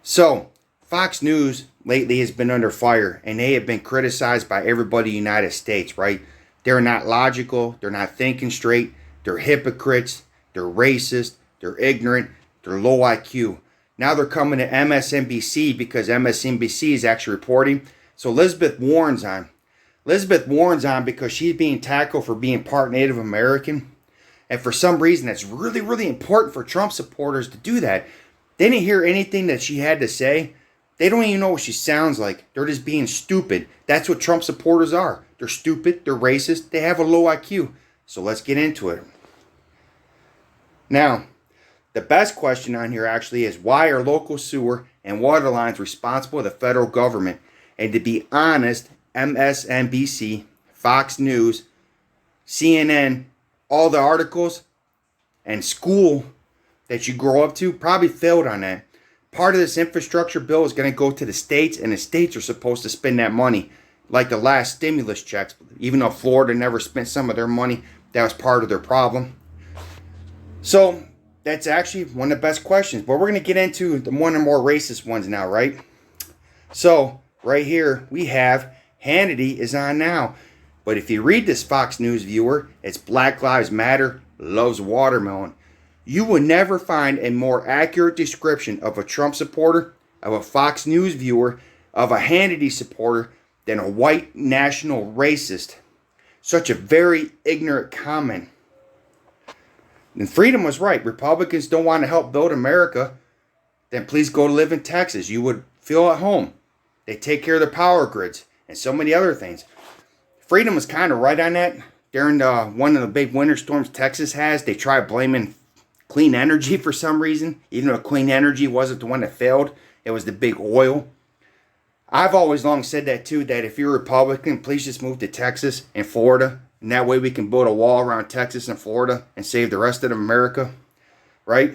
So, Fox News lately has been under fire, and they have been criticized by everybody in the United States, right? They're not logical, they're not thinking straight, they're hypocrites, they're racist, they're ignorant, they're low IQ. Now they're coming to MSNBC because MSNBC is actually reporting. So Elizabeth Warren's on. Elizabeth Warren's on because she's being tackled for being part Native American. And for some reason, that's really, really important for Trump supporters to do that. They didn't hear anything that she had to say. They don't even know what she sounds like. They're just being stupid. That's what Trump supporters are. They're stupid. They're racist. They have a low IQ. So let's get into it. Now, the best question on here actually is, why are local sewer and water lines responsible to the federal government? And to be honest, MSNBC, Fox News, CNN, all the articles and school that you grow up to probably failed on that. Part of this infrastructure bill is going to go to the states, and the states are supposed to spend that money, like the last stimulus checks. Even though Florida never spent some of their money, that was part of their problem. So that's actually one of the best questions. But we're going to get into one of the more racist ones now, right? So right here we have Hannity is on now. But if you read this Fox News viewer, it's Black Lives Matter, loves watermelon. You will never find a more accurate description of a Trump supporter, of a Fox News viewer, of a Hannity supporter than a white national racist. Such a very ignorant comment. And Freedom was right. Republicans don't want to help build America. Then please go live in Texas. You would feel at home. They take care of the power grids and so many other things. Freedom was kind of right on that. During one of the big winter storms Texas has, they tried blaming clean energy for some reason, even though clean energy wasn't the one that failed. It was the big oil. I've always long said that too, that if you're a Republican, please just move to Texas and Florida, and that way we can build a wall around Texas and Florida and save the rest of America, right?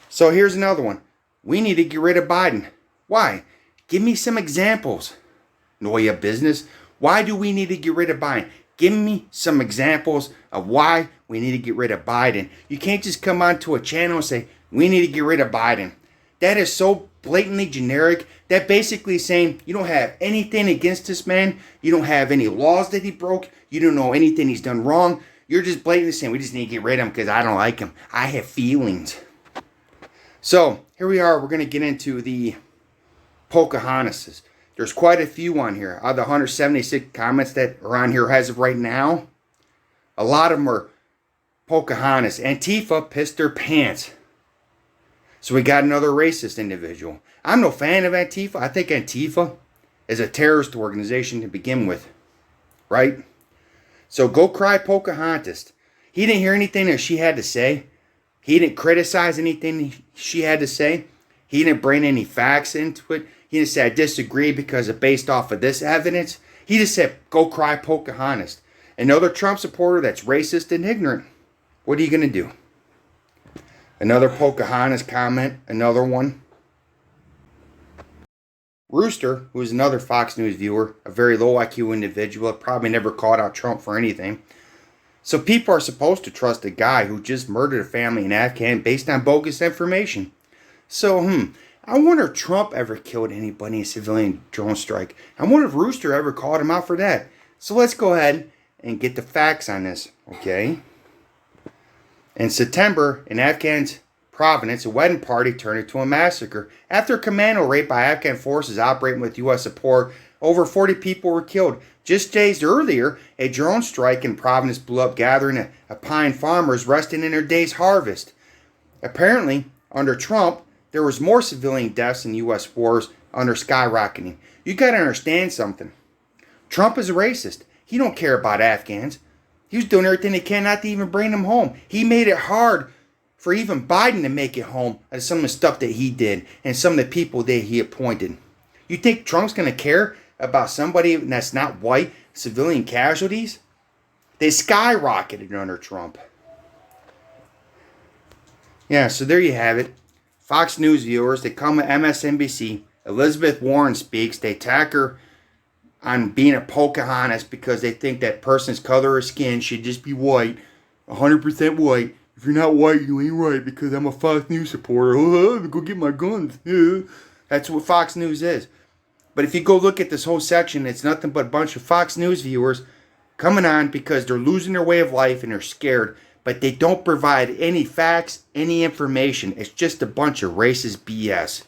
So here's another one. We need to get rid of Biden. Why? Give me some examples. Know your business. Why do we need to get rid of Biden? Give me some examples of why we need to get rid of Biden. You can't just come onto a channel and say, we need to get rid of Biden. That is so blatantly generic. That basically is saying you don't have anything against this man. You don't have any laws that he broke. You don't know anything he's done wrong. You're just blatantly saying we just need to get rid of him because I don't like him. I have feelings. So here we are. We're going to get into the Pocahontas. There's quite a few on here. Out of the 176 comments that are on here as of right now, a lot of them are Pocahontas. Antifa pissed their pants. So we got another racist individual. I'm no fan of Antifa. I think Antifa is a terrorist organization to begin with. Right? So go cry Pocahontas. He didn't hear anything that she had to say. He didn't criticize anything she had to say. He didn't bring any facts into it. He didn't say, I disagree because it's based off of this evidence. He just said, go cry Pocahontas. Another Trump supporter that's racist and ignorant. What are you going to do? Another Pocahontas comment. Another one. Rooster, who is another Fox News viewer, a very low IQ individual, probably never called out Trump for anything. So people are supposed to trust a guy who just murdered a family in Afghan based on bogus information. So, I wonder if Trump ever killed anybody in a civilian drone strike. I wonder if Rooster ever called him out for that. So let's go ahead and get the facts on this, okay? In September, in Afghan's Providence, a wedding party turned into a massacre. After a commando raid by Afghan forces operating with U.S. support, over 40 people were killed. Just days earlier, a drone strike in Providence blew up, gathering of pine farmers resting in their day's harvest. Apparently, under Trump, there was more civilian deaths in U.S. wars under skyrocketing. You got to understand something. Trump is a racist. He don't care about Afghans. He was doing everything he can not to even bring them home. He made it hard for even Biden to make it home of some of the stuff that he did and some of the people that he appointed. You think Trump's going to care about somebody that's not white, civilian casualties? They skyrocketed under Trump. Yeah, so there you have it. Fox News viewers, they come at MSNBC. Elizabeth Warren speaks. They attack her on being a Pocahontas because they think that person's color of skin should just be white, 100% white. if you're not white, you ain't right because I'm a Fox News supporter. Oh, go get my guns. Yeah. That's what Fox News is. But if you go look at this whole section, it's nothing but a bunch of Fox News viewers coming on because they're losing their way of life and they're scared. But they don't provide any facts, any information. It's just a bunch of racist BS.